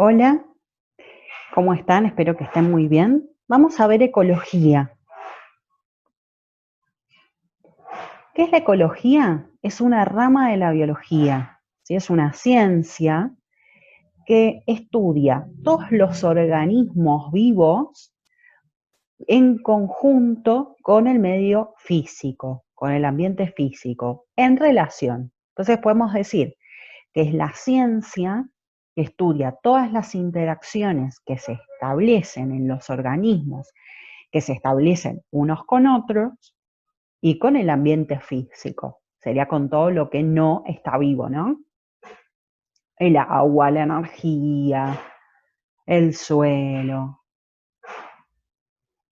Hola, ¿cómo están? Espero que estén muy bien. Vamos a ver ecología. ¿Qué es la ecología? Es una rama de la biología, ¿sí? Es una ciencia que estudia todos los organismos vivos en conjunto con el medio físico, con el ambiente físico, en relación. Entonces podemos decir que es la ciencia que estudia todas las interacciones que se establecen en los organismos, que se establecen unos con otros y con el ambiente físico. Sería con todo lo que no está vivo, ¿no? El agua, la energía, el suelo.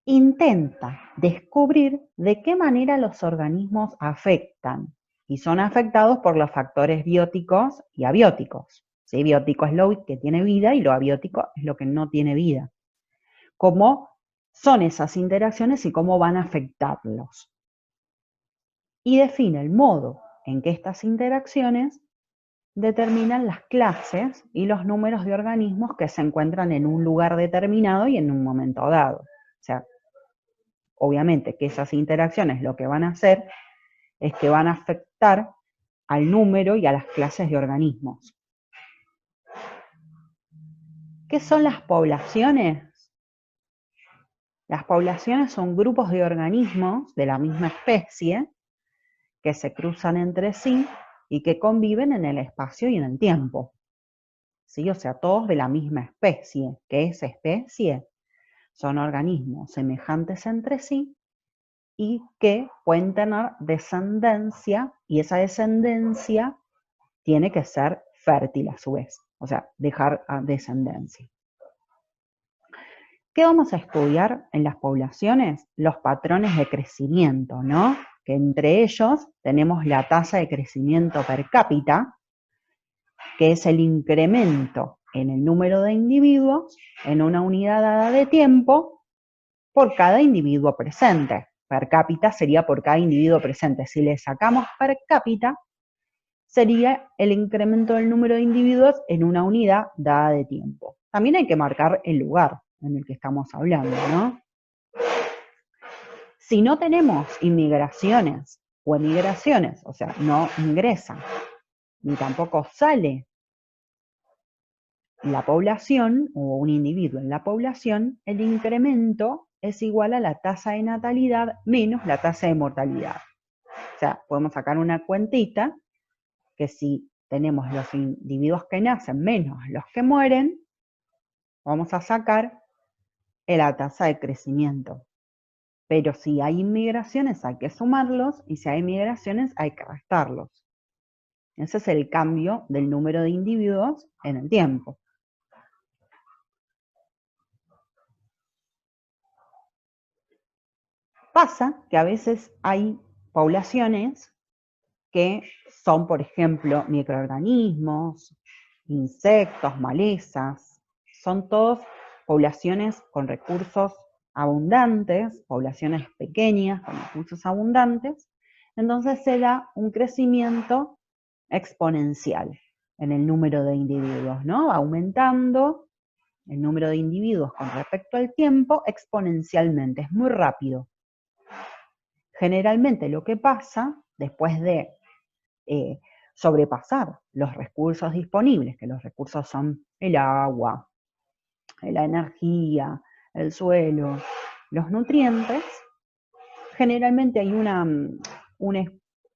Intenta descubrir de qué manera los organismos afectan y son afectados por los factores bióticos y abióticos. ¿Sí? Biótico es lo que tiene vida y lo abiótico es lo que no tiene vida. ¿Cómo son esas interacciones y cómo van a afectarlos? Y define el modo en que estas interacciones determinan las clases y los números de organismos que se encuentran en un lugar determinado y en un momento dado. O sea, obviamente que esas interacciones lo que van a hacer es que van a afectar al número y a las clases de organismos. ¿Qué son las poblaciones? Las poblaciones son grupos de organismos de la misma especie que se cruzan entre sí y que conviven en el espacio y en el tiempo. ¿Sí? O sea, todos de la misma especie. ¿Qué es especie? Son organismos semejantes entre sí y que pueden tener descendencia, y esa descendencia tiene que ser fértil a su vez, o sea, dejar descendencia. ¿Qué vamos a estudiar en las poblaciones? Los patrones de crecimiento, ¿no? Que entre ellos tenemos la tasa de crecimiento per cápita, que es el incremento en el número de individuos en una unidad dada de tiempo por cada individuo presente. Per cápita sería por cada individuo presente. Si le sacamos per cápita, sería el incremento del número de individuos en una unidad dada de tiempo. También hay que marcar el lugar en el que estamos hablando, ¿no? Si no tenemos inmigraciones o emigraciones, o sea, no ingresa ni tampoco sale la población o un individuo en la población, el incremento es igual a la tasa de natalidad menos la tasa de mortalidad. O sea, podemos sacar una cuentita que si tenemos los individuos que nacen menos los que mueren, vamos a sacar la tasa de crecimiento. Pero si hay inmigraciones hay que sumarlos y si hay migraciones hay que restarlos. Ese es el cambio del número de individuos en el tiempo. Pasa que a veces hay poblaciones que son, por ejemplo, microorganismos, insectos, malezas, son todos poblaciones con recursos abundantes, poblaciones pequeñas con recursos abundantes, entonces se da un crecimiento exponencial en el número de individuos, ¿no? Va aumentando el número de individuos con respecto al tiempo exponencialmente, es muy rápido. Generalmente lo que pasa después de sobrepasar los recursos disponibles, que los recursos son el agua, la energía, el suelo, los nutrientes, generalmente hay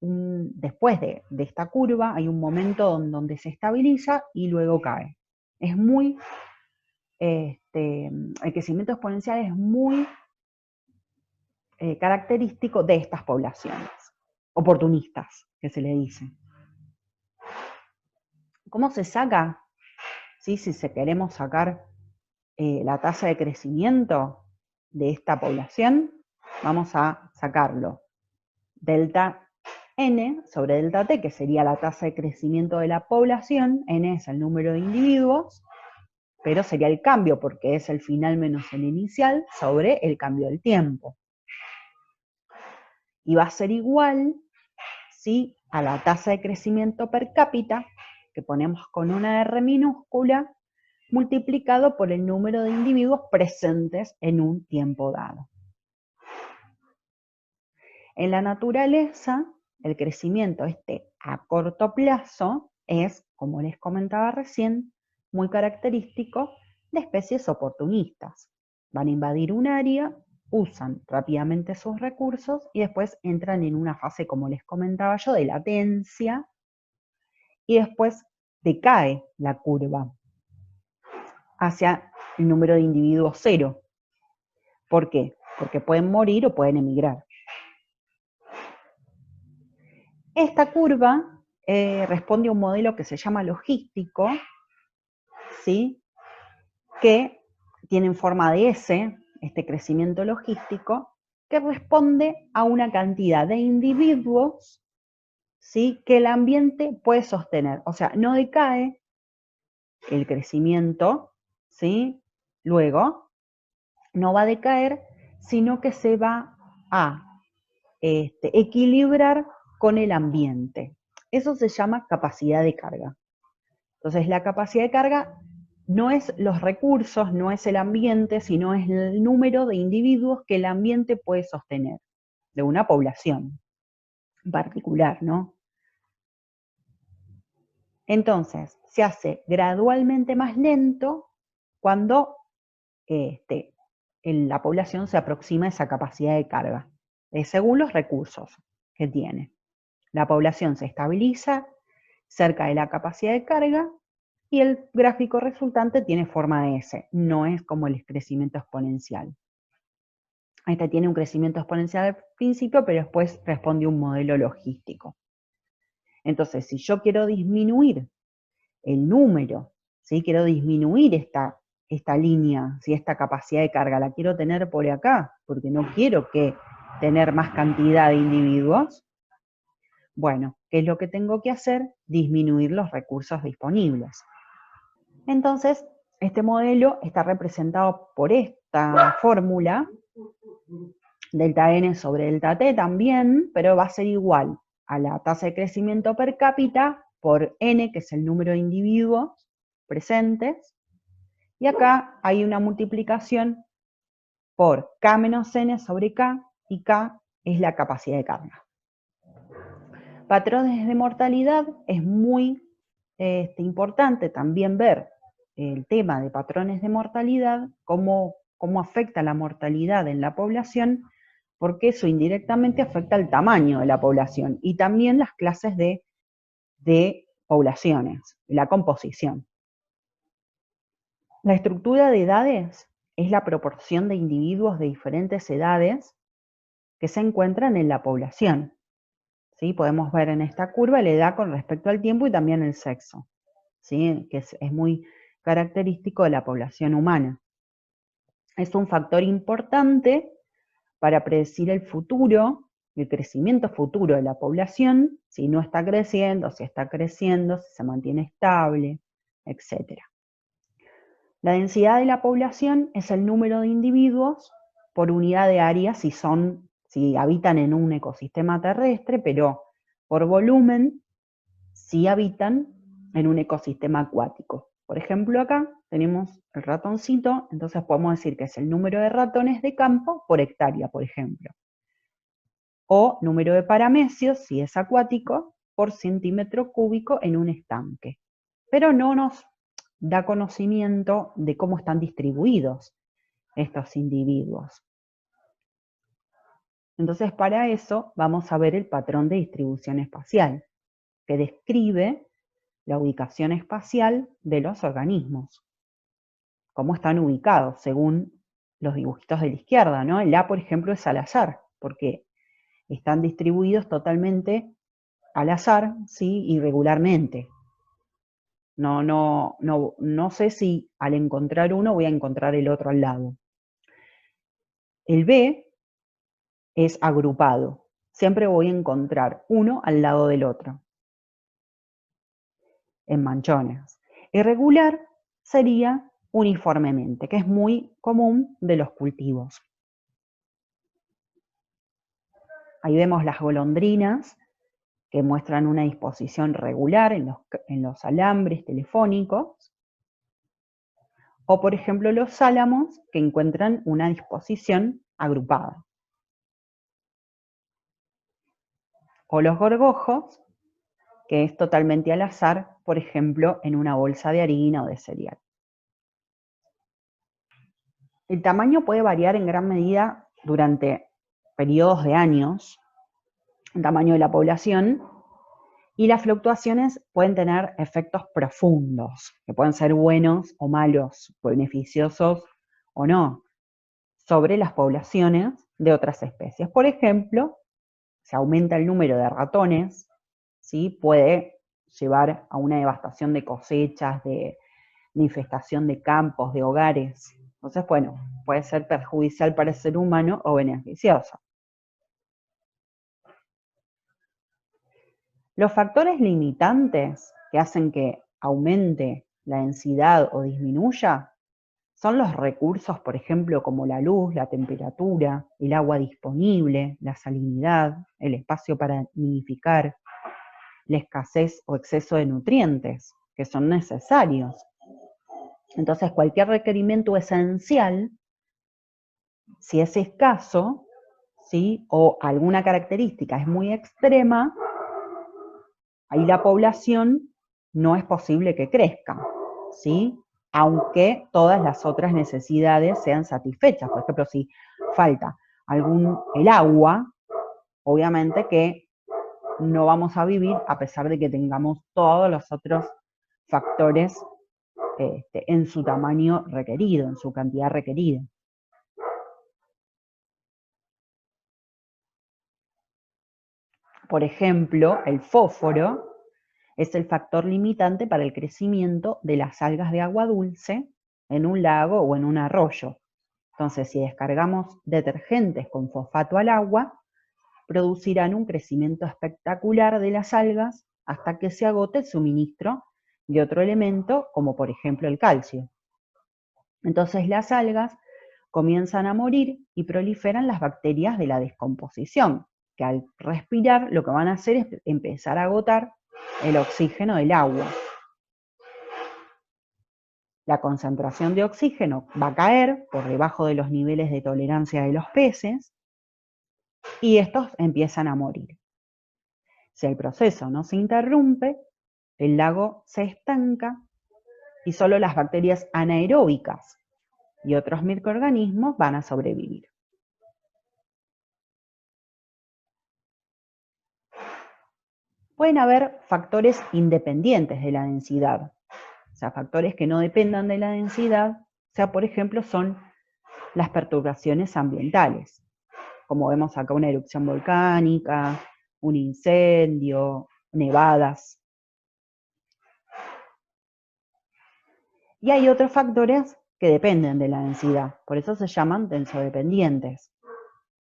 después de esta curva hay un momento donde se estabiliza y luego cae. Es muy, el crecimiento exponencial es muy característico de estas poblaciones, oportunistas, que se le dice. ¿Cómo se saca? ¿Sí? Si queremos sacar la tasa de crecimiento de esta población, vamos a sacarlo. Delta N sobre delta T, que sería la tasa de crecimiento de la población, N es el número de individuos, pero sería el cambio porque es el final menos el inicial sobre el cambio del tiempo. Y va a ser igual, ¿sí?, a la tasa de crecimiento per cápita, que ponemos con una R minúscula, multiplicado por el número de individuos presentes en un tiempo dado. En la naturaleza, el crecimiento a corto plazo es, como les comentaba recién, muy característico de especies oportunistas. Van a invadir un área, usan rápidamente sus recursos y después entran en una fase, como les comentaba yo, de latencia, y después decae la curva hacia el número de individuos cero. ¿Por qué? Porque pueden morir o pueden emigrar. Esta curva responde a un modelo que se llama logístico, ¿sí? Que tiene en forma de S, este crecimiento logístico, que responde a una cantidad de individuos, ¿sí? Que el ambiente puede sostener. O sea, no decae el crecimiento, ¿sí? Luego, no va a decaer, sino que se va a equilibrar con el ambiente. Eso se llama capacidad de carga. Entonces, la capacidad de carga no es los recursos, no es el ambiente, sino es el número de individuos que el ambiente puede sostener, de una población particular, ¿no? Entonces, se hace gradualmente más lento cuando la población se aproxima a esa capacidad de carga, según los recursos que tiene. La población se estabiliza cerca de la capacidad de carga y el gráfico resultante tiene forma de S, no es como el crecimiento exponencial. Este tiene un crecimiento exponencial al principio, pero después responde a un modelo logístico. Entonces, si yo quiero disminuir el número, ¿sí? Quiero disminuir esta línea, ¿sí? Esta capacidad de carga, la quiero tener por acá, porque no quiero tener más cantidad de individuos. Bueno, ¿qué es lo que tengo que hacer? Disminuir los recursos disponibles. Entonces, este modelo está representado por esta fórmula, delta n sobre delta t también, pero va a ser igual a la tasa de crecimiento per cápita por n, que es el número de individuos presentes, y acá hay una multiplicación por k menos n sobre k, y k es la capacidad de carga. Patrones de mortalidad, es muy importante también ver el tema de patrones de mortalidad, cómo afecta la mortalidad en la población, porque eso indirectamente afecta el tamaño de la población y también las clases de poblaciones, la composición. La estructura de edades es la proporción de individuos de diferentes edades que se encuentran en la población. ¿Sí? Podemos ver en esta curva la edad con respecto al tiempo y también el sexo, ¿sí? Que es muy característico de la población humana. Es un factor importante para predecir el futuro, el crecimiento futuro de la población, si no está creciendo, si está creciendo, si se mantiene estable, etc. La densidad de la población es el número de individuos por unidad de área si habitan en un ecosistema terrestre, pero por volumen si habitan en un ecosistema acuático. Por ejemplo, acá tenemos el ratoncito, entonces podemos decir que es el número de ratones de campo por hectárea, por ejemplo. O número de paramecios, si es acuático, por centímetro cúbico en un estanque. Pero no nos da conocimiento de cómo están distribuidos estos individuos. Entonces, para eso vamos a ver el patrón de distribución espacial, que describe la ubicación espacial de los organismos. Cómo están ubicados, según los dibujitos de la izquierda, ¿no? El A, por ejemplo, es al azar, porque están distribuidos totalmente al azar, ¿sí? Irregularmente. No sé si al encontrar uno voy a encontrar el otro al lado. El B es agrupado. Siempre voy a encontrar uno al lado del otro, en manchones. Irregular sería uniformemente, que es muy común de los cultivos. Ahí vemos las golondrinas, que muestran una disposición regular en los alambres telefónicos. o por ejemplo los álamos que encuentran una disposición agrupada, o los gorgojos, que es totalmente al azar, por ejemplo en una bolsa de harina o de cereal. El tamaño puede variar en gran medida durante periodos de años, el tamaño de la población, y las fluctuaciones pueden tener efectos profundos, que pueden ser buenos o malos, beneficiosos o no, sobre las poblaciones de otras especies. Por ejemplo, si aumenta el número de ratones, ¿sí? Puede llevar a una devastación de cosechas, de infestación de campos, de hogares. Entonces, bueno, puede ser perjudicial para el ser humano o beneficioso. Los factores limitantes que hacen que aumente la densidad o disminuya son los recursos, por ejemplo, como la luz, la temperatura, el agua disponible, la salinidad, el espacio para nidificar, la escasez o exceso de nutrientes que son necesarios. Entonces, cualquier requerimiento esencial, si es escaso, ¿sí? O alguna característica es muy extrema, ahí la población no es posible que crezca, ¿sí? Aunque todas las otras necesidades sean satisfechas. Por ejemplo, si falta el agua, obviamente que no vamos a vivir a pesar de que tengamos todos los otros factores en su tamaño requerido, en su cantidad requerida. Por ejemplo, el fósforo es el factor limitante para el crecimiento de las algas de agua dulce en un lago o en un arroyo. Entonces, si descargamos detergentes con fosfato al agua, producirán un crecimiento espectacular de las algas hasta que se agote el suministro de otro elemento, como por ejemplo el calcio. Entonces las algas comienzan a morir y proliferan las bacterias de la descomposición, que al respirar lo que van a hacer es empezar a agotar el oxígeno del agua. La concentración de oxígeno va a caer por debajo de los niveles de tolerancia de los peces y estos empiezan a morir. Si el proceso no se interrumpe, el lago se estanca y solo las bacterias anaeróbicas y otros microorganismos van a sobrevivir. Pueden haber factores independientes de la densidad, o sea, factores que no dependan de la densidad, o sea, por ejemplo, son las perturbaciones ambientales, como vemos acá una erupción volcánica, un incendio, nevadas. Y hay otros factores que dependen de la densidad, por eso se llaman densodependientes,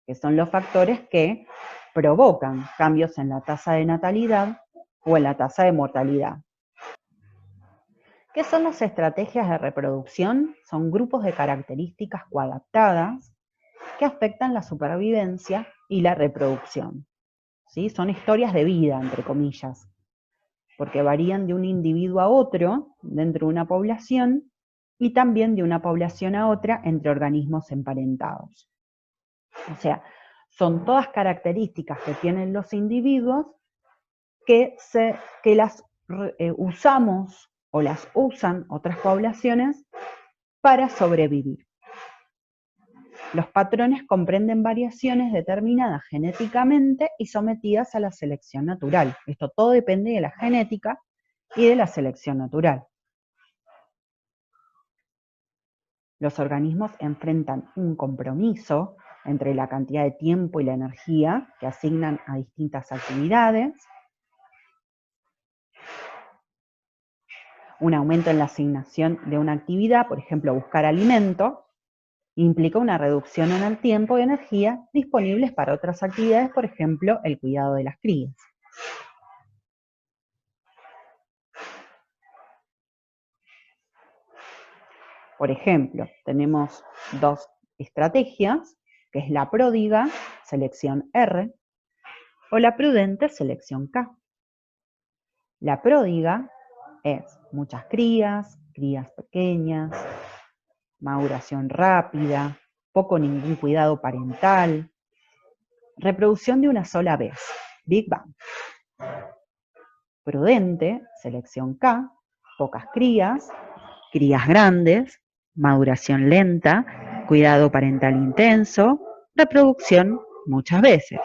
que son los factores que provocan cambios en la tasa de natalidad o en la tasa de mortalidad. ¿Qué son las estrategias de reproducción? Son grupos de características coadaptadas que afectan la supervivencia y la reproducción. ¿Sí? Son historias de vida, entre comillas, porque varían de un individuo a otro dentro de una población y también de una población a otra entre organismos emparentados. O sea, son todas características que tienen los individuos que las usamos o las usan otras poblaciones para sobrevivir. Los patrones comprenden variaciones determinadas genéticamente y sometidas a la selección natural. Esto todo depende de la genética y de la selección natural. Los organismos enfrentan un compromiso entre la cantidad de tiempo y la energía que asignan a distintas actividades, un aumento en la asignación de una actividad, por ejemplo, buscar alimento, implica una reducción en el tiempo y energía disponibles para otras actividades, por ejemplo, el cuidado de las crías. Por ejemplo, tenemos dos estrategias, que es la pródiga, selección R, o la prudente, selección K. La pródiga es muchas crías, crías pequeñas, maduración rápida, poco o ningún cuidado parental, reproducción de una sola vez, Big Bang. Prudente, selección K, pocas crías, crías grandes, maduración lenta, cuidado parental intenso, reproducción muchas veces.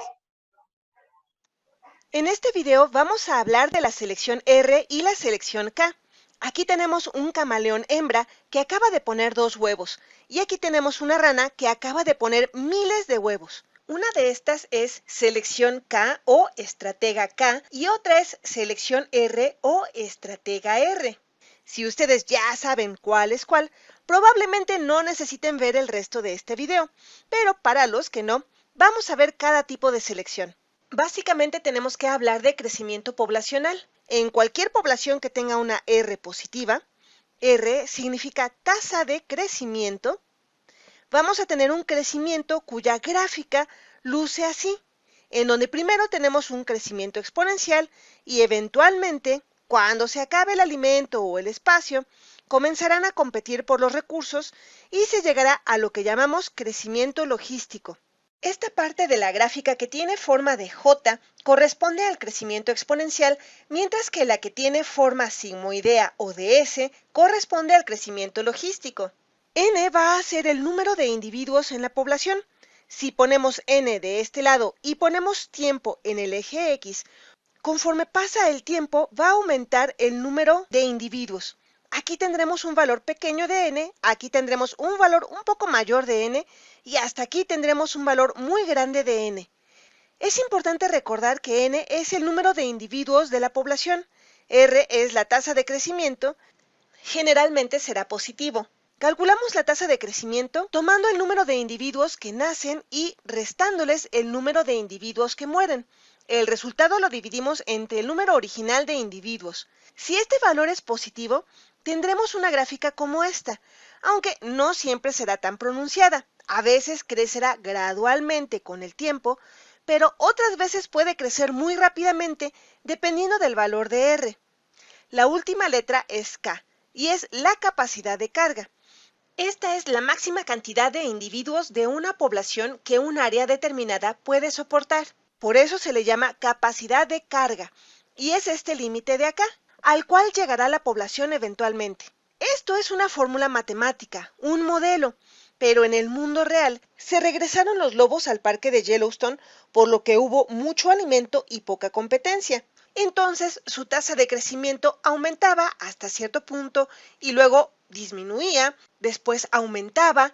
En este video vamos a hablar de la selección R y la selección K. Aquí tenemos un camaleón hembra que acaba de poner 2 huevos y aquí tenemos una rana que acaba de poner miles de huevos. Una de estas es selección K o estratega K y otra es selección R o estratega R. Si ustedes ya saben cuál es cuál, probablemente no necesiten ver el resto de este video, pero para los que no, vamos a ver cada tipo de selección. Básicamente tenemos que hablar de crecimiento poblacional. En cualquier población que tenga una R positiva, R significa tasa de crecimiento, vamos a tener un crecimiento cuya gráfica luce así, en donde primero tenemos un crecimiento exponencial y eventualmente, cuando se acabe el alimento o el espacio, comenzarán a competir por los recursos y se llegará a lo que llamamos crecimiento logístico. Esta parte de la gráfica que tiene forma de J corresponde al crecimiento exponencial, mientras que la que tiene forma sigmoidea o de S corresponde al crecimiento logístico. N va a ser el número de individuos en la población. Si ponemos N de este lado y ponemos tiempo en el eje X, conforme pasa el tiempo va a aumentar el número de individuos. Aquí tendremos un valor pequeño de N, aquí tendremos un valor un poco mayor de N y hasta aquí tendremos un valor muy grande de N. Es importante recordar que N es el número de individuos de la población, R es la tasa de crecimiento, generalmente será positivo. Calculamos la tasa de crecimiento tomando el número de individuos que nacen y restándoles el número de individuos que mueren. El resultado lo dividimos entre el número original de individuos. Si este valor es positivo, tendremos una gráfica como esta, aunque no siempre será tan pronunciada. A veces crecerá gradualmente con el tiempo, pero otras veces puede crecer muy rápidamente dependiendo del valor de R. La última letra es K y es la capacidad de carga. Esta es la máxima cantidad de individuos de una población que un área determinada puede soportar. Por eso se le llama capacidad de carga, y es este límite de acá, al cual llegará la población eventualmente. Esto es una fórmula matemática, un modelo, pero en el mundo real se regresaron los lobos al parque de Yellowstone, por lo que hubo mucho alimento y poca competencia. Entonces su tasa de crecimiento aumentaba hasta cierto punto y luego disminuía, después aumentaba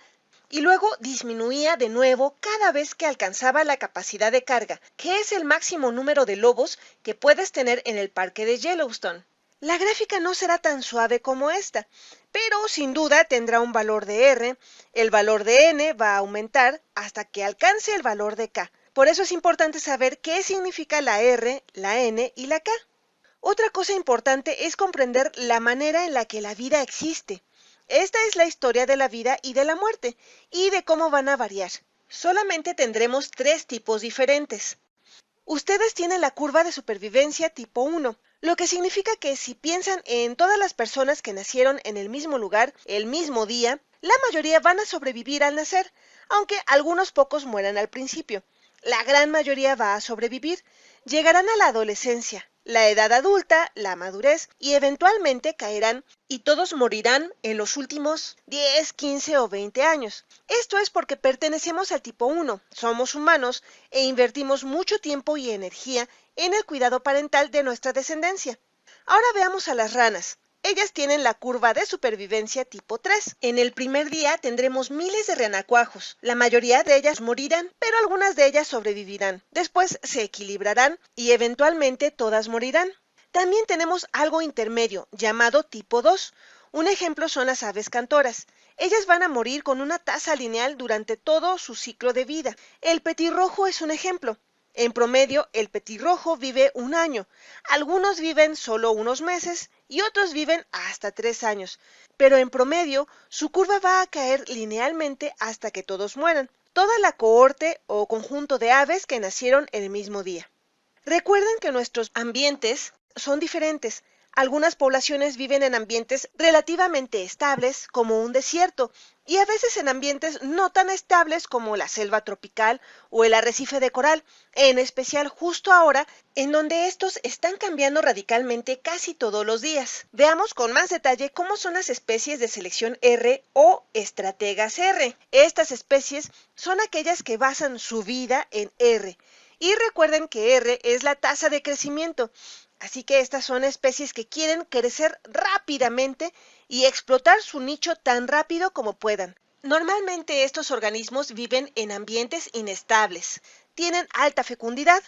y luego disminuía de nuevo cada vez que alcanzaba la capacidad de carga, que es el máximo número de lobos que puedes tener en el parque de Yellowstone. La gráfica no será tan suave como esta, pero sin duda tendrá un valor de R, el valor de N va a aumentar hasta que alcance el valor de K. Por eso es importante saber qué significa la R, la N y la K. Otra cosa importante es comprender la manera en la que la vida existe. Esta es la historia de la vida y de la muerte, y de cómo van a variar. Solamente tendremos 3 tipos diferentes. Ustedes tienen la curva de supervivencia tipo 1, lo que significa que si piensan en todas las personas que nacieron en el mismo lugar, el mismo día, la mayoría van a sobrevivir al nacer, aunque algunos pocos mueran al principio. La gran mayoría va a sobrevivir, llegarán a la adolescencia, la edad adulta, la madurez y eventualmente caerán y todos morirán en los últimos 10, 15 o 20 años. Esto es porque pertenecemos al tipo 1, somos humanos e invertimos mucho tiempo y energía en el cuidado parental de nuestra descendencia. Ahora veamos a las ranas. Ellas tienen la curva de supervivencia tipo 3. En el primer día tendremos miles de renacuajos. La mayoría de ellas morirán, pero algunas de ellas sobrevivirán. Después se equilibrarán y eventualmente todas morirán. También tenemos algo intermedio, llamado tipo 2. Un ejemplo son las aves cantoras. Ellas van a morir con una tasa lineal durante todo su ciclo de vida. El petirrojo es un ejemplo. En promedio, el petirrojo vive 1 año. Algunos viven solo unos meses y otros viven hasta 3 años. Pero en promedio, su curva va a caer linealmente hasta que todos mueran. Toda la cohorte o conjunto de aves que nacieron el mismo día. Recuerden que nuestros ambientes son diferentes. Algunas poblaciones viven en ambientes relativamente estables, como un desierto, y a veces en ambientes no tan estables como la selva tropical o el arrecife de coral, en especial justo ahora, en donde estos están cambiando radicalmente casi todos los días. Veamos con más detalle cómo son las especies de selección R o estrategas R. Estas especies son aquellas que basan su vida en R. Y recuerden que R es la tasa de crecimiento. Así que estas son especies que quieren crecer rápidamente y explotar su nicho tan rápido como puedan. Normalmente estos organismos viven en ambientes inestables, tienen alta fecundidad,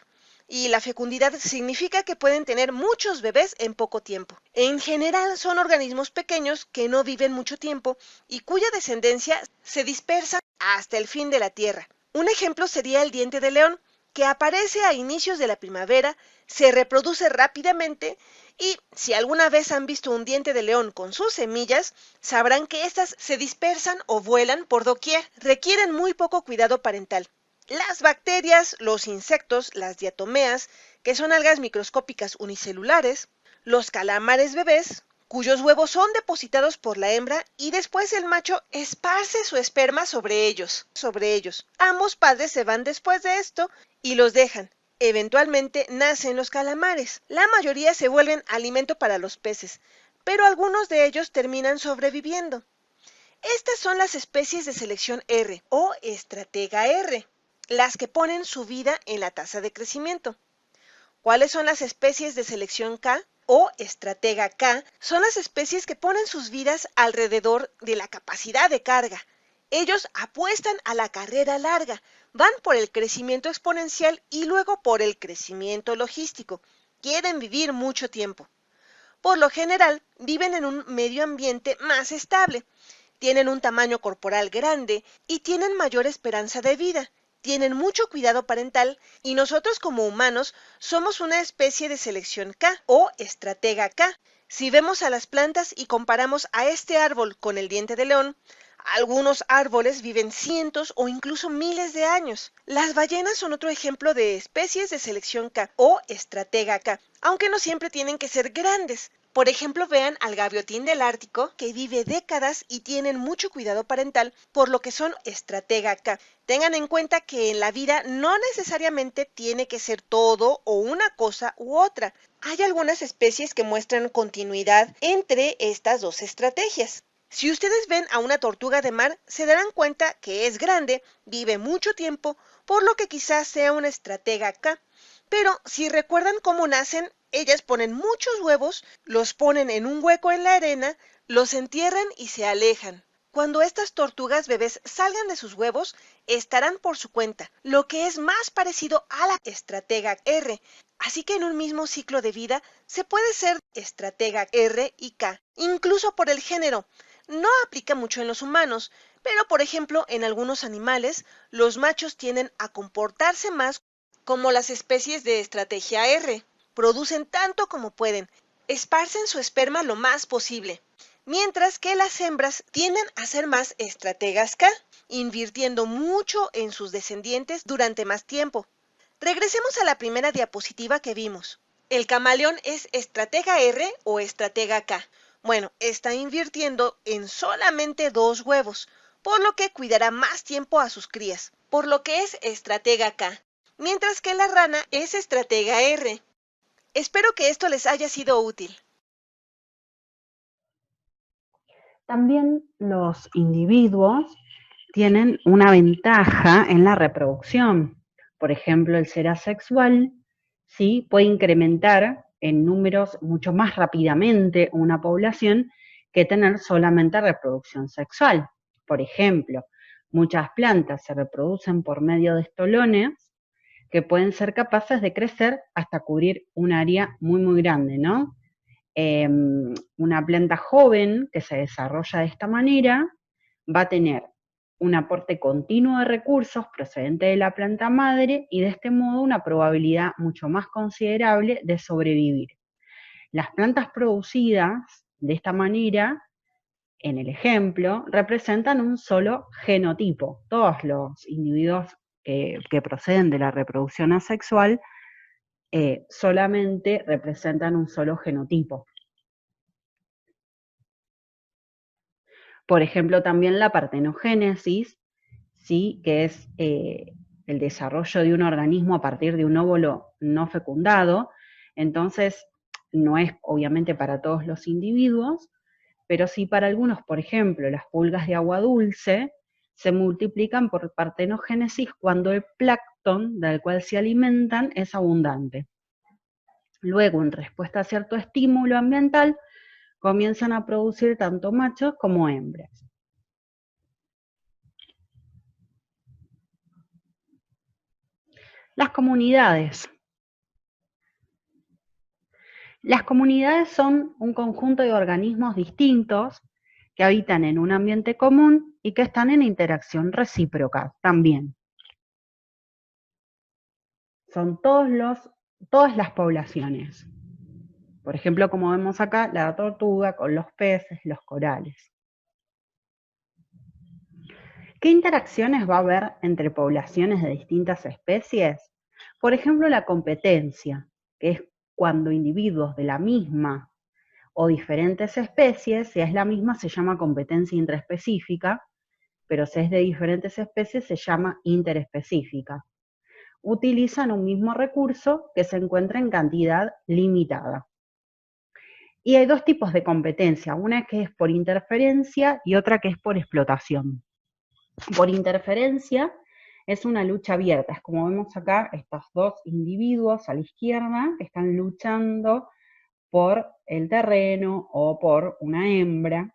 y la fecundidad significa que pueden tener muchos bebés en poco tiempo. En general son organismos pequeños que no viven mucho tiempo y cuya descendencia se dispersa hasta el fin de la Tierra. Un ejemplo sería el diente de león, que aparece a inicios de la primavera, se reproduce rápidamente y si alguna vez han visto un diente de león con sus semillas, sabrán que éstas se dispersan o vuelan por doquier. Requieren muy poco cuidado parental. Las bacterias, los insectos, las diatomeas, que son algas microscópicas unicelulares, los calamares bebés, cuyos huevos son depositados por la hembra y después el macho esparce su esperma sobre ellos. Ambos padres se van después de esto y los dejan. Eventualmente nacen los calamares. La mayoría se vuelven alimento para los peces, pero algunos de ellos terminan sobreviviendo. Estas son las especies de selección R o estratega R, las que ponen su vida en la tasa de crecimiento. ¿Cuáles son las especies de selección K o estratega K? Son las especies que ponen sus vidas alrededor de la capacidad de carga. Ellos apuestan a la carrera larga, van por el crecimiento exponencial y luego por el crecimiento logístico. Quieren vivir mucho tiempo. Por lo general, viven en un medio ambiente más estable. Tienen un tamaño corporal grande y tienen mayor esperanza de vida. Tienen mucho cuidado parental y nosotros como humanos somos una especie de selección K o estratega K. Si vemos a las plantas y comparamos a este árbol con el diente de león, algunos árboles viven cientos o incluso miles de años. Las ballenas son otro ejemplo de especies de selección K o estratega K, aunque no siempre tienen que ser grandes. Por ejemplo, vean al gaviotín del Ártico, que vive décadas y tienen mucho cuidado parental, por lo que son estratega K. Tengan en cuenta que en la vida no necesariamente tiene que ser todo o una cosa u otra. Hay algunas especies que muestran continuidad entre estas dos estrategias. Si ustedes ven a una tortuga de mar, se darán cuenta que es grande, vive mucho tiempo, por lo que quizás sea una estratega K. Pero si recuerdan cómo nacen, ellas ponen muchos huevos, los ponen en un hueco en la arena, los entierran y se alejan. Cuando estas tortugas bebés salgan de sus huevos, estarán por su cuenta, lo que es más parecido a la estratega R. Así que en un mismo ciclo de vida se puede ser estratega R y K, incluso por el género. No aplica mucho en los humanos, pero por ejemplo en algunos animales, los machos tienden a comportarse más como las especies de estrategia R. Producen tanto como pueden, esparcen su esperma lo más posible, mientras que las hembras tienden a ser más estrategas K, invirtiendo mucho en sus descendientes durante más tiempo. Regresemos a la primera diapositiva que vimos. ¿El camaleón es estratega R o estratega K? Bueno, está invirtiendo en solamente 2 huevos, por lo que cuidará más tiempo a sus crías, por lo que es estratega K, mientras que la rana es estratega R. Espero que esto les haya sido útil. También los individuos tienen una ventaja en la reproducción. Por ejemplo, el ser asexual, ¿sí?, puede incrementar en números mucho más rápidamente una población que tener solamente reproducción sexual. Por ejemplo, muchas plantas se reproducen por medio de estolones que pueden ser capaces de crecer hasta cubrir un área muy, muy grande, ¿no? Una planta joven que se desarrolla de esta manera va a tener un aporte continuo de recursos procedente de la planta madre y de este modo una probabilidad mucho más considerable de sobrevivir. Las plantas producidas de esta manera, en el ejemplo, representan un solo genotipo. Todos los individuos que proceden de la reproducción asexual solamente representan un solo genotipo. Por ejemplo, también la partenogénesis, ¿sí? Que es el desarrollo de un organismo a partir de un óvulo no fecundado. Entonces, no es obviamente para todos los individuos, pero sí para algunos. Por ejemplo, las pulgas de agua dulce se multiplican por partenogénesis cuando el plancton del cual se alimentan es abundante. Luego, en respuesta a cierto estímulo ambiental, comienzan a producir tanto machos como hembras. Las comunidades. Las comunidades son un conjunto de organismos distintos que habitan en un ambiente común y que están en interacción recíproca también. Son todas las poblaciones. Por ejemplo, como vemos acá, la tortuga con los peces, los corales. ¿Qué interacciones va a haber entre poblaciones de distintas especies? Por ejemplo, la competencia, que es cuando individuos de la misma o diferentes especies, si es la misma se llama competencia intraespecífica, pero si es de diferentes especies se llama interespecífica. Utilizan un mismo recurso que se encuentra en cantidad limitada. Y hay dos tipos de competencia, una que es por interferencia y otra que es por explotación. Por interferencia es una lucha abierta, es como vemos acá, estos dos individuos a la izquierda que están luchando por el terreno o por una hembra.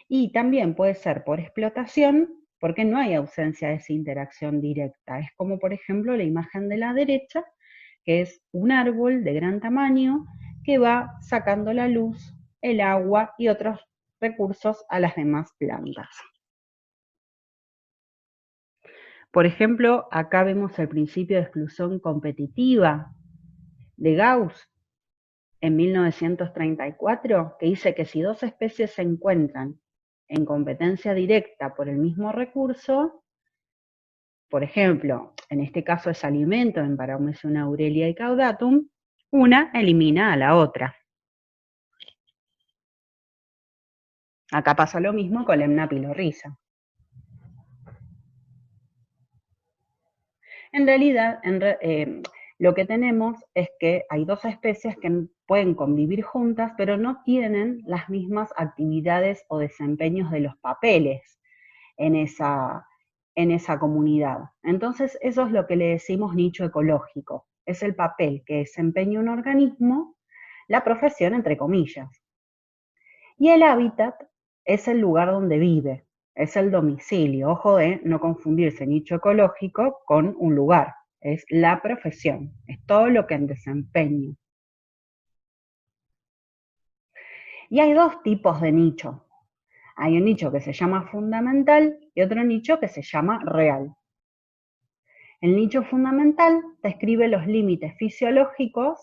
Y también puede ser por explotación, porque no hay ausencia de esa interacción directa. Es como, por ejemplo, la imagen de la derecha, que es un árbol de gran tamaño que va sacando la luz, el agua y otros recursos a las demás plantas. Por ejemplo, acá vemos el principio de exclusión competitiva de Gauss en 1934, que dice que si dos especies se encuentran en competencia directa por el mismo recurso, por ejemplo, en este caso es alimento en Paramecium aurelia y caudatum, una elimina a la otra. Acá pasa lo mismo con Lemna pylorhiza. En realidad, lo que tenemos es que hay dos especies que pueden convivir juntas, pero no tienen las mismas actividades o desempeños de los papeles en esa comunidad. Entonces, eso es lo que le decimos nicho ecológico. Es el papel que desempeña un organismo, la profesión entre comillas. Y el hábitat es el lugar donde vive, es el domicilio. Ojo de no confundirse nicho ecológico con un lugar. Es la profesión, es todo lo que desempeña. Y hay dos tipos de nicho. Hay un nicho que se llama fundamental y otro nicho que se llama real. El nicho fundamental describe los límites fisiológicos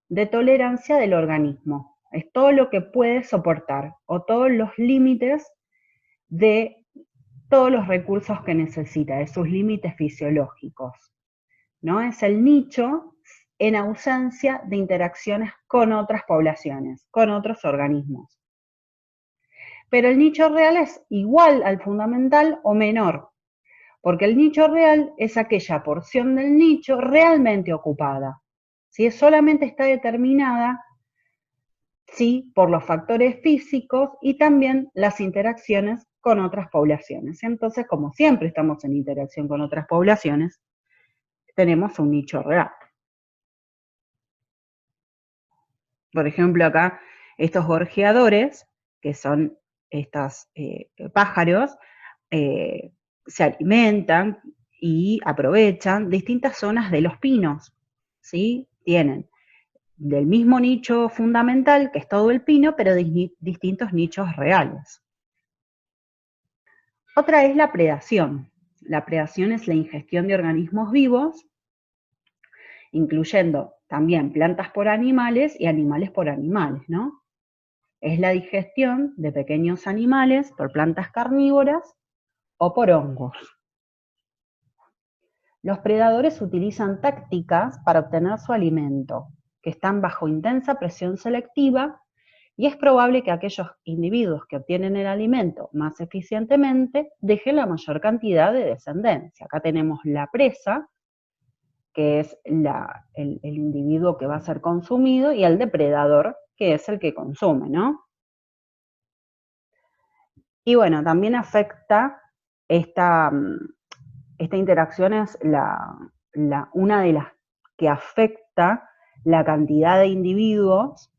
de tolerancia del organismo. Es todo lo que puede soportar o todos los límites de todos los recursos que necesita, de sus límites fisiológicos, ¿no? Es el nicho en ausencia de interacciones con otras poblaciones, con otros organismos. Pero el nicho real es igual al fundamental o menor, porque el nicho real es aquella porción del nicho realmente ocupada. Si solamente está determinada, sí, por los factores físicos y también las interacciones con otras poblaciones. Entonces, como siempre estamos en interacción con otras poblaciones, tenemos un nicho real. Por ejemplo, acá estos gorjeadores, que son estos pájaros, se alimentan y aprovechan distintas zonas de los pinos, ¿sí? Tienen del mismo nicho fundamental, que es todo el pino, pero distintos nichos reales. Otra es la predación. La predación es la ingestión de organismos vivos, incluyendo también plantas por animales y animales por animales, ¿no? Es la digestión de pequeños animales por plantas carnívoras o por hongos. Los predadores utilizan tácticas para obtener su alimento, que están bajo intensa presión selectiva Y es probable que aquellos individuos que obtienen el alimento más eficientemente dejen la mayor cantidad de descendencia. Acá tenemos la presa, que es el individuo que va a ser consumido, y el depredador, que es el que consume, ¿no? Y bueno, también afecta esta interacción, es una de las que afecta la cantidad de individuos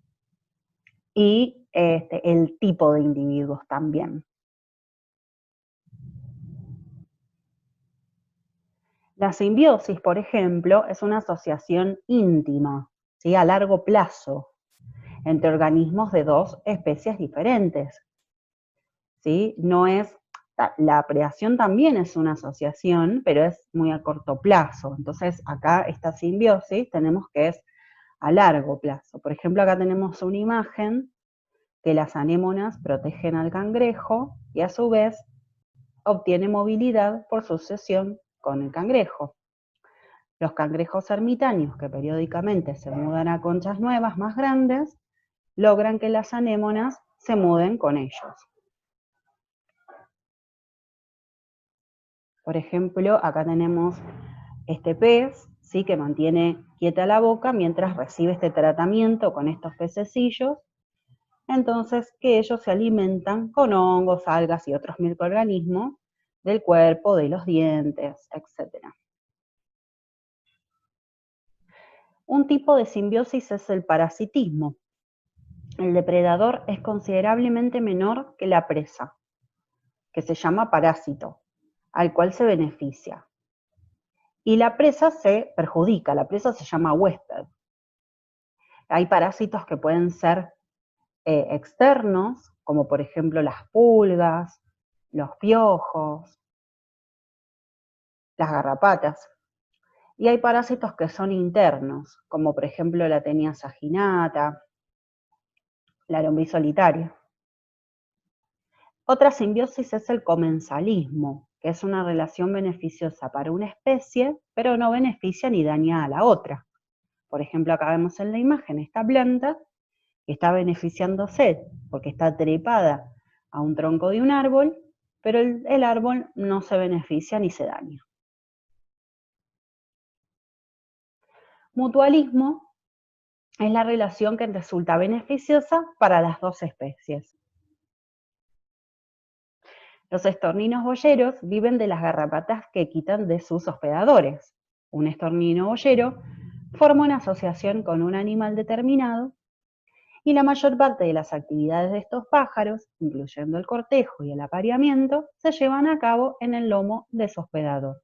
y el tipo de individuos también. La simbiosis, por ejemplo, es una asociación íntima, ¿sí?, a largo plazo, entre organismos de dos especies diferentes, ¿sí? No es, la predación también es una asociación, pero es muy a corto plazo. Entonces, acá esta simbiosis tenemos que es a largo plazo. Por ejemplo, acá tenemos una imagen que las anémonas protegen al cangrejo y a su vez obtiene movilidad por sucesión con el cangrejo. Los cangrejos ermitaños, que periódicamente se mudan a conchas nuevas más grandes, logran que las anémonas se muden con ellos. Por ejemplo, acá tenemos este pez, ¿sí?, que mantiene quieta la boca mientras recibe este tratamiento con estos pececillos. Entonces, que ellos se alimentan con hongos, algas y otros microorganismos del cuerpo, de los dientes, etc. Un tipo de simbiosis es el parasitismo. El depredador es considerablemente menor que la presa, que se llama parásito, al cual se beneficia. Y la presa se perjudica, la presa se llama huésped. Hay parásitos que pueden ser externos, como por ejemplo las pulgas, los piojos, las garrapatas. Y hay parásitos que son internos, como por ejemplo la Taenia saginata, la lombriz solitaria. Otra simbiosis es el comensalismo, que es una relación beneficiosa para una especie, pero no beneficia ni daña a la otra. Por ejemplo, acá vemos en la imagen esta planta que está beneficiándose porque está trepada a un tronco de un árbol, pero el árbol no se beneficia ni se daña. Mutualismo es la relación que resulta beneficiosa para las dos especies. Los estorninos boyeros viven de las garrapatas que quitan de sus hospedadores. Un estornino boyero forma una asociación con un animal determinado y la mayor parte de las actividades de estos pájaros, incluyendo el cortejo y el apareamiento, se llevan a cabo en el lomo de su hospedador.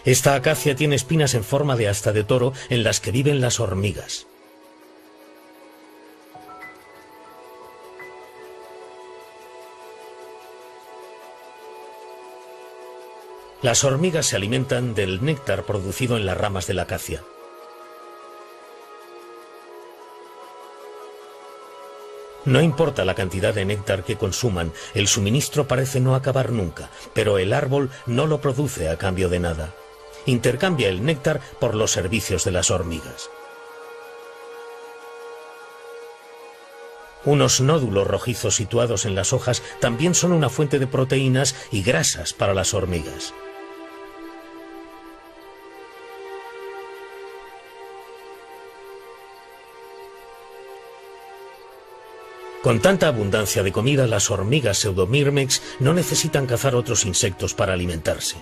Esta acacia tiene espinas en forma de asta de toro en las que viven las hormigas. Las hormigas se alimentan del néctar producido en las ramas de la acacia. No importa la cantidad de néctar que consuman, el suministro parece no acabar nunca, pero el árbol no lo produce a cambio de nada. Intercambia el néctar por los servicios de las hormigas. Unos nódulos rojizos situados en las hojas también son una fuente de proteínas y grasas para las hormigas. Con tanta abundancia de comida, las hormigas pseudomyrmex no necesitan cazar otros insectos para alimentarse.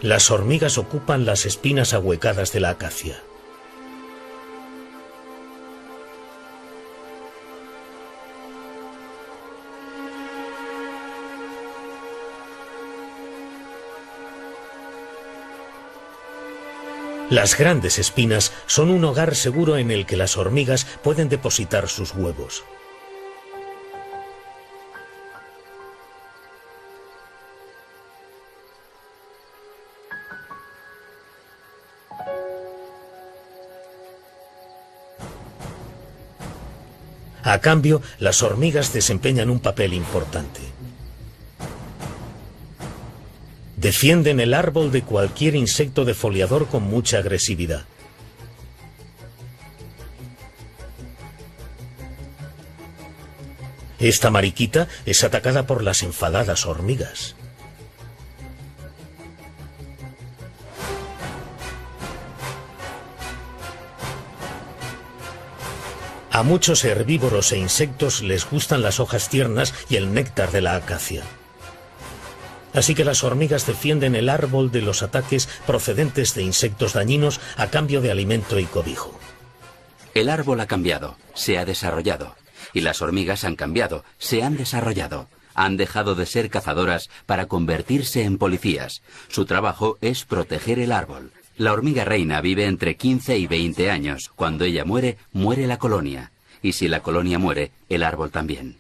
Las hormigas ocupan las espinas ahuecadas de la acacia. Las grandes espinas son un hogar seguro en el que las hormigas pueden depositar sus huevos. A cambio, las hormigas desempeñan un papel importante. Defienden el árbol de cualquier insecto defoliador con mucha agresividad. Esta mariquita es atacada por las enfadadas hormigas. A muchos herbívoros e insectos les gustan las hojas tiernas y el néctar de la acacia. Así que las hormigas defienden el árbol de los ataques procedentes de insectos dañinos a cambio de alimento y cobijo. El árbol ha cambiado, se ha desarrollado. Y las hormigas han cambiado, se han desarrollado. Han dejado de ser cazadoras para convertirse en policías. Su trabajo es proteger el árbol. La hormiga reina vive entre 15 y 20 años. Cuando ella muere, muere la colonia. Y si la colonia muere, el árbol también.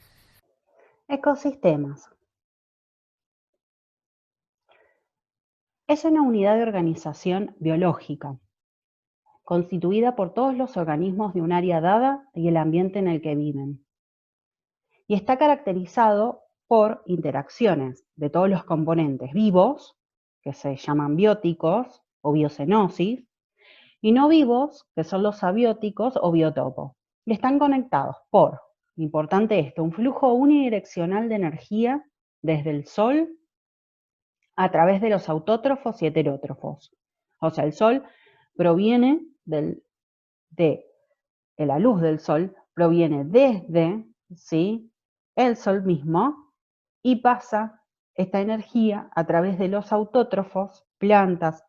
Ecosistemas. Es una unidad de organización biológica, constituida por todos los organismos de un área dada y el ambiente en el que viven. Y está caracterizado por interacciones de todos los componentes vivos, que se llaman bióticos o biocenosis, y no vivos, que son los abióticos o biotopos. Y están conectados por, importante esto, un flujo unidireccional de energía desde el Sol a través de los autótrofos y heterótrofos. O sea, el Sol proviene de la luz del Sol, proviene desde, ¿sí?, el Sol mismo y pasa esta energía a través de los autótrofos, plantas,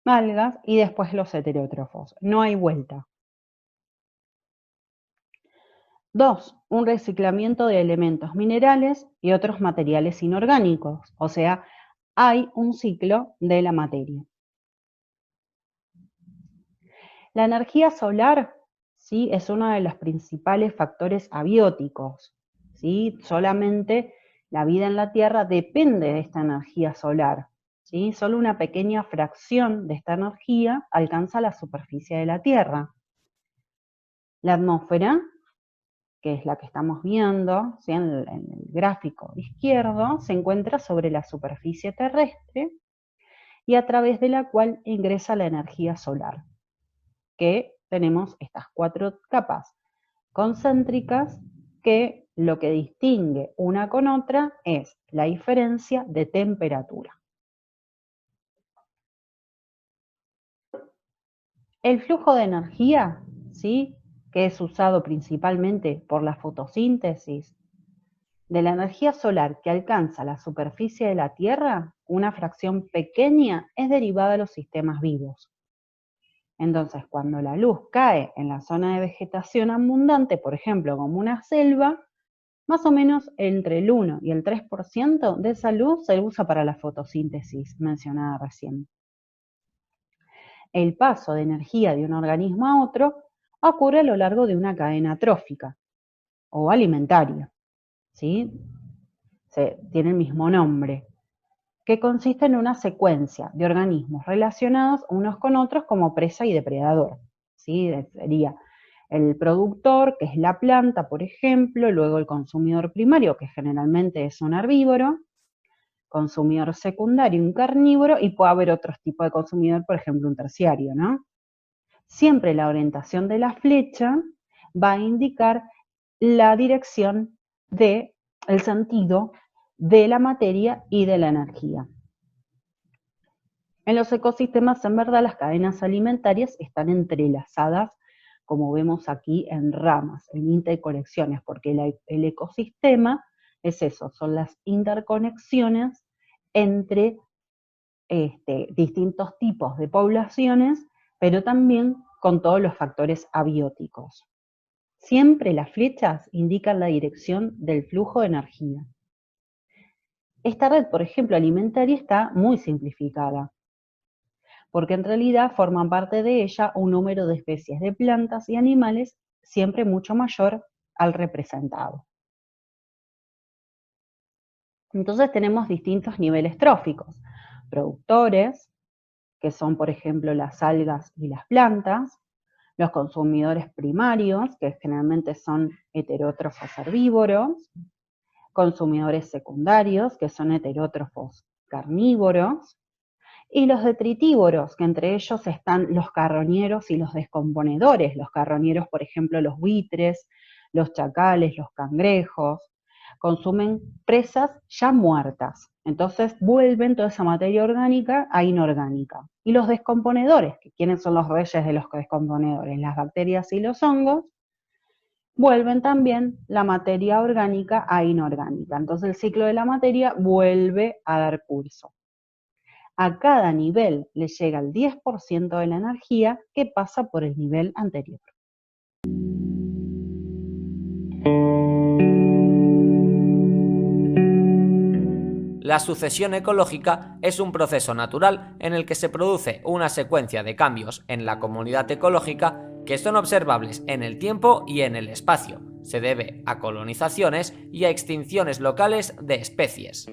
algas y después los heterótrofos. No hay vuelta. 2. Un reciclamiento de elementos minerales y otros materiales inorgánicos. O sea, hay un ciclo de la materia. La energía solar, ¿sí?, es uno de los principales factores abióticos, ¿sí? Solamente la vida en la Tierra depende de esta energía solar, ¿sí? Solo una pequeña fracción de esta energía alcanza la superficie de la Tierra. La atmósfera, que es la que estamos viendo, ¿sí?, en el gráfico izquierdo, se encuentra sobre la superficie terrestre y a través de la cual ingresa la energía solar, que tenemos estas 4 capas concéntricas que lo que distingue una con otra es la diferencia de temperatura. El flujo de energía, ¿sí?, que es usado principalmente por la fotosíntesis, de la energía solar que alcanza la superficie de la Tierra, una fracción pequeña es derivada de los sistemas vivos. Entonces, cuando la luz cae en la zona de vegetación abundante, por ejemplo, como una selva, más o menos entre el 1 y el 3% de esa luz se usa para la fotosíntesis mencionada recién. El paso de energía de un organismo a otro ocurre a lo largo de una cadena trófica o alimentaria, ¿sí? Tiene el mismo nombre, que consiste en una secuencia de organismos relacionados unos con otros como presa y depredador, ¿sí? Sería el productor, que es la planta, por ejemplo, luego el consumidor primario, que generalmente es un herbívoro, consumidor secundario, un carnívoro, y puede haber otros tipos de consumidor, por ejemplo, un terciario, ¿no? Siempre la orientación de la flecha va a indicar la dirección el sentido de la materia y de la energía. En los ecosistemas, en verdad, las cadenas alimentarias están entrelazadas, como vemos aquí, en ramas, en interconexiones, porque el ecosistema es eso, son las interconexiones entre distintos tipos de poblaciones, pero también con todos los factores abióticos. Siempre las flechas indican la dirección del flujo de energía. Esta red, por ejemplo, alimentaria está muy simplificada, porque en realidad forman parte de ella un número de especies de plantas y animales siempre mucho mayor al representado. Entonces tenemos distintos niveles tróficos, productores, que son por ejemplo las algas y las plantas, los consumidores primarios, que generalmente son heterótrofos herbívoros, consumidores secundarios, que son heterótrofos carnívoros, y los detritívoros, que entre ellos están los carroñeros y los descomponedores. Los carroñeros, por ejemplo, los buitres, los chacales, los cangrejos, consumen presas ya muertas. Entonces vuelven toda esa materia orgánica a inorgánica. Y los descomponedores, que ¿quiénes son los reyes de los descomponedores? Las bacterias y los hongos, vuelven también la materia orgánica a inorgánica. Entonces el ciclo de la materia vuelve a dar curso. A cada nivel le llega el 10% de la energía que pasa por el nivel anterior. La sucesión ecológica es un proceso natural en el que se produce una secuencia de cambios en la comunidad ecológica que son observables en el tiempo y en el espacio. Se debe a colonizaciones y a extinciones locales de especies.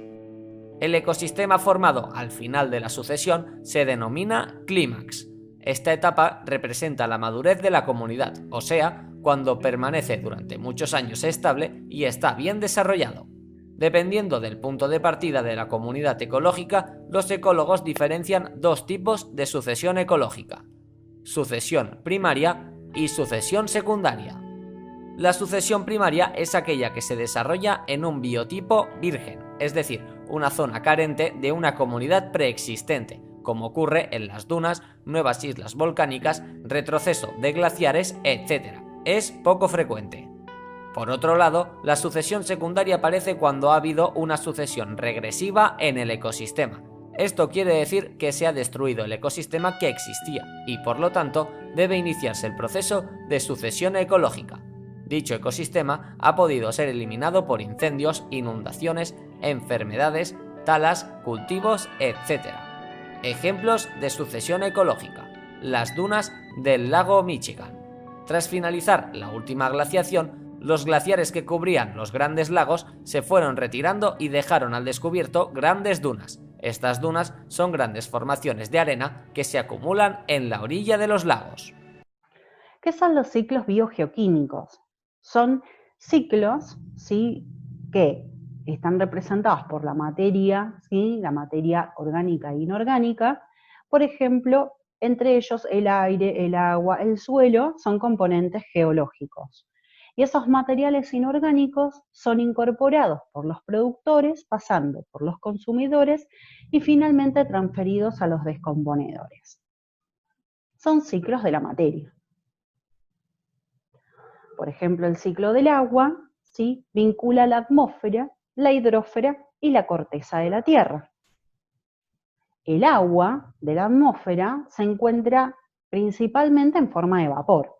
El ecosistema formado al final de la sucesión se denomina clímax. Esta etapa representa la madurez de la comunidad, o sea, cuando permanece durante muchos años estable y está bien desarrollado. Dependiendo del punto de partida de la comunidad ecológica, los ecólogos diferencian dos tipos de sucesión ecológica: sucesión primaria y sucesión secundaria. La sucesión primaria es aquella que se desarrolla en un biotipo virgen, es decir, una zona carente de una comunidad preexistente, como ocurre en las dunas, nuevas islas volcánicas, retroceso de glaciares, etc. Es poco frecuente. Por otro lado, la sucesión secundaria aparece cuando ha habido una sucesión regresiva en el ecosistema. Esto quiere decir que se ha destruido el ecosistema que existía y, por lo tanto, debe iniciarse el proceso de sucesión ecológica. Dicho ecosistema ha podido ser eliminado por incendios, inundaciones, enfermedades, talas, cultivos, etc. Ejemplos de sucesión ecológica: las dunas del lago Michigan. Tras finalizar la última glaciación, los glaciares que cubrían los grandes lagos se fueron retirando y dejaron al descubierto grandes dunas. Estas dunas son grandes formaciones de arena que se acumulan en la orilla de los lagos. ¿Qué son los ciclos biogeoquímicos? Son ciclos, ¿sí?, que están representados por la materia, ¿sí?, la materia orgánica e inorgánica. Por ejemplo, entre ellos el aire, el agua, el suelo son componentes geológicos. Y esos materiales inorgánicos son incorporados por los productores, pasando por los consumidores y finalmente transferidos a los descomponedores. Son ciclos de la materia. Por ejemplo, el ciclo del agua, ¿sí?, vincula la atmósfera, la hidrósfera y la corteza de la Tierra. El agua de la atmósfera se encuentra principalmente en forma de vapor.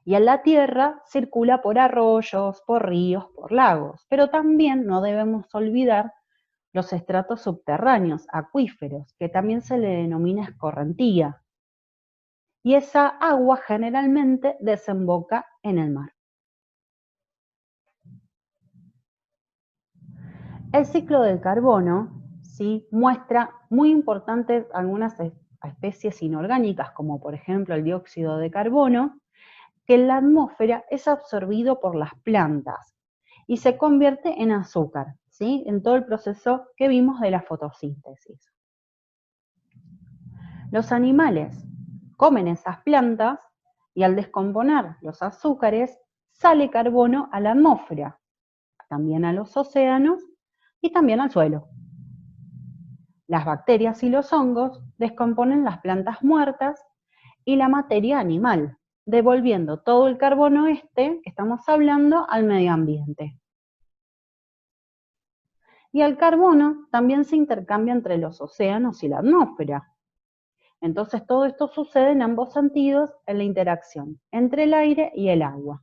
Y en la Tierra circula por arroyos, por ríos, por lagos. Pero también no debemos olvidar los estratos subterráneos, acuíferos, que también se le denomina escorrentía. Y esa agua generalmente desemboca en el mar. El ciclo del carbono, ¿sí?, muestra muy importantes algunas especies inorgánicas, como por ejemplo el dióxido de carbono, que en la atmósfera es absorbido por las plantas y se convierte en azúcar, ¿sí?, en todo el proceso que vimos de la fotosíntesis. Los animales comen esas plantas y al descomponer los azúcares sale carbono a la atmósfera, también a los océanos y también al suelo. Las bacterias y los hongos descomponen las plantas muertas y la materia animal, devolviendo todo el carbono que estamos hablando al medio ambiente. Y el carbono también se intercambia entre los océanos y la atmósfera. Entonces todo esto sucede en ambos sentidos en la interacción entre el aire y el agua.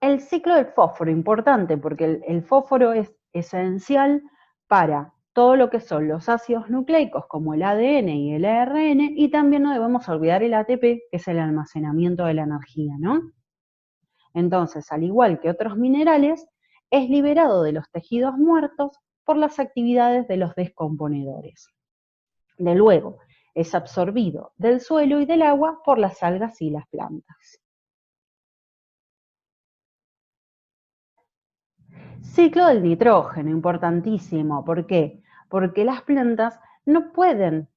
El ciclo del fósforo, importante, porque el fósforo es esencial para todo lo que son los ácidos nucleicos como el ADN y el ARN, y también no debemos olvidar el ATP, que es el almacenamiento de la energía, ¿no? Entonces, al igual que otros minerales, es liberado de los tejidos muertos por las actividades de los descomponedores. De luego, es absorbido del suelo y del agua por las algas y las plantas. Ciclo del nitrógeno, importantísimo. ¿Por qué? Porque las plantas no pueden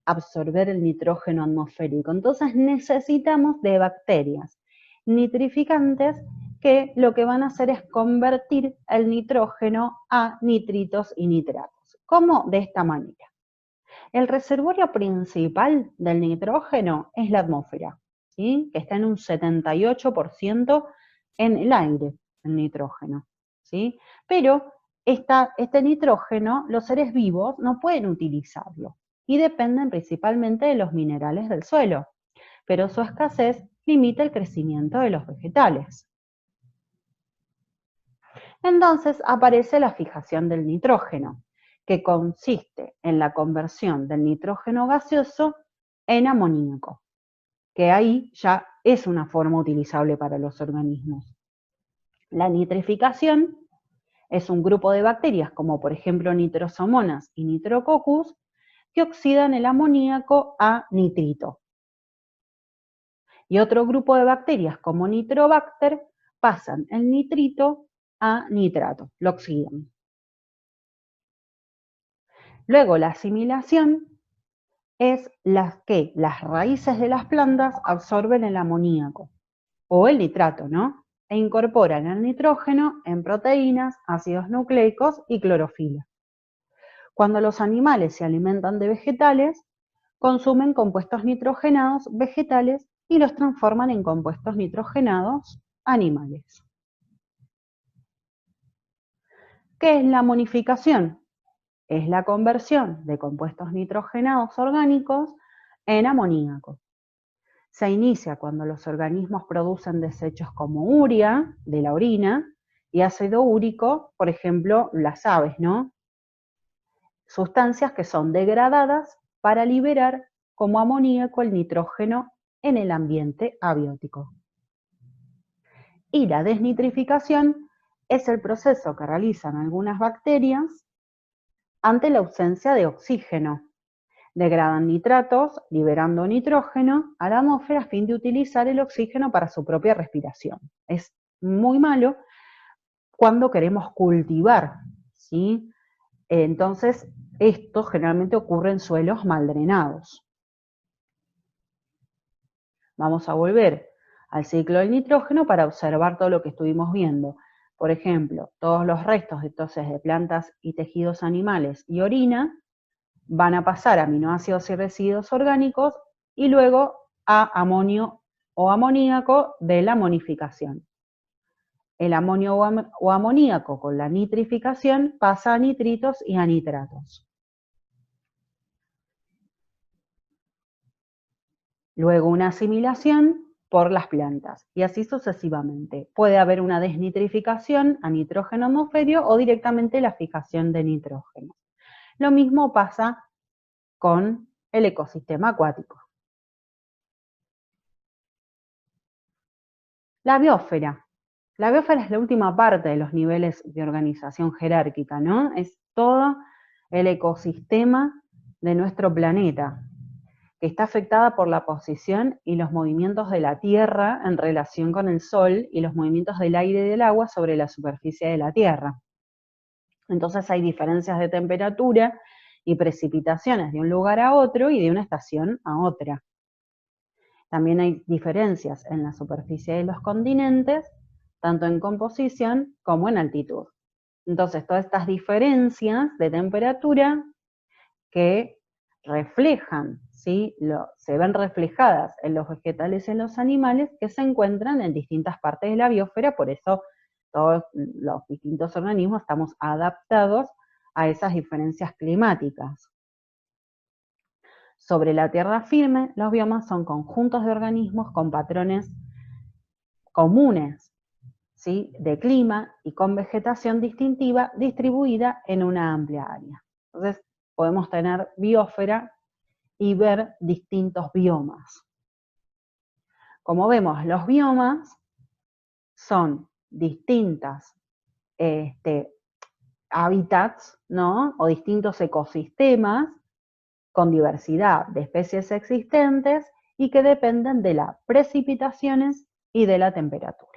absorber el nitrógeno atmosférico, entonces necesitamos de bacterias nitrificantes que lo que van a hacer es convertir el nitrógeno a nitritos y nitratos. ¿Cómo? De esta manera. El reservorio principal del nitrógeno es la atmósfera, ¿sí? Que está en un 78% en el aire, el nitrógeno, ¿sí? Pero este nitrógeno, los seres vivos no pueden utilizarlo y dependen principalmente de los minerales del suelo, pero su escasez limita el crecimiento de los vegetales. Entonces aparece la fijación del nitrógeno, que consiste en la conversión del nitrógeno gaseoso en amoníaco, que ahí ya es una forma utilizable para los organismos. La nitrificación es un grupo de bacterias, como por ejemplo Nitrosomonas y Nitrococcus, que oxidan el amoníaco a nitrito. Y otro grupo de bacterias, como Nitrobacter, pasan el nitrito a nitrato, lo oxidan. Luego la asimilación es que las raíces de las plantas absorben el amoníaco o el nitrato, ¿no? E incorporan el nitrógeno en proteínas, ácidos nucleicos y clorofila. Cuando los animales se alimentan de vegetales, consumen compuestos nitrogenados vegetales y los transforman en compuestos nitrogenados animales. ¿Qué es la amonificación? Es la conversión de compuestos nitrogenados orgánicos en amoníaco. Se inicia cuando los organismos producen desechos como urea, de la orina, y ácido úrico, por ejemplo, las aves, ¿no? Sustancias que son degradadas para liberar como amoníaco el nitrógeno en el ambiente abiótico. Y la desnitrificación es el proceso que realizan algunas bacterias ante la ausencia de oxígeno. Degradan nitratos, liberando nitrógeno a la atmósfera a fin de utilizar el oxígeno para su propia respiración. Es muy malo cuando queremos cultivar, ¿sí? Entonces, esto generalmente ocurre en suelos mal drenados. Vamos a volver al ciclo del nitrógeno para observar todo lo que estuvimos viendo. Por ejemplo, todos los restos entonces de plantas y tejidos animales y orina van a pasar a aminoácidos y residuos orgánicos y luego a amonio o amoníaco de la amonificación. El amonio o amoníaco con la nitrificación pasa a nitritos y a nitratos. Luego una asimilación por las plantas y así sucesivamente. Puede haber una desnitrificación a nitrógeno atmosférico o directamente la fijación de nitrógeno. Lo mismo pasa con el ecosistema acuático. La biosfera. La biosfera es la última parte de los niveles de organización jerárquica, ¿no? Es todo el ecosistema de nuestro planeta, que está afectada por la posición y los movimientos de la Tierra en relación con el Sol y los movimientos del aire y del agua sobre la superficie de la Tierra. Entonces hay diferencias de temperatura y precipitaciones de un lugar a otro y de una estación a otra. También hay diferencias en la superficie de los continentes, tanto en composición como en altitud. Entonces, todas estas diferencias de temperatura que reflejan, ¿sí? Se ven reflejadas en los vegetales y en los animales que se encuentran en distintas partes de la biosfera, por eso todos los distintos organismos estamos adaptados a esas diferencias climáticas. Sobre la tierra firme, los biomas son conjuntos de organismos con patrones comunes, ¿sí? De clima y con vegetación distintiva distribuida en una amplia área. Entonces, podemos tener biosfera y ver distintos biomas. Como vemos, los biomas son distintas hábitats, ¿no? O distintos ecosistemas con diversidad de especies existentes y que dependen de las precipitaciones y de la temperatura.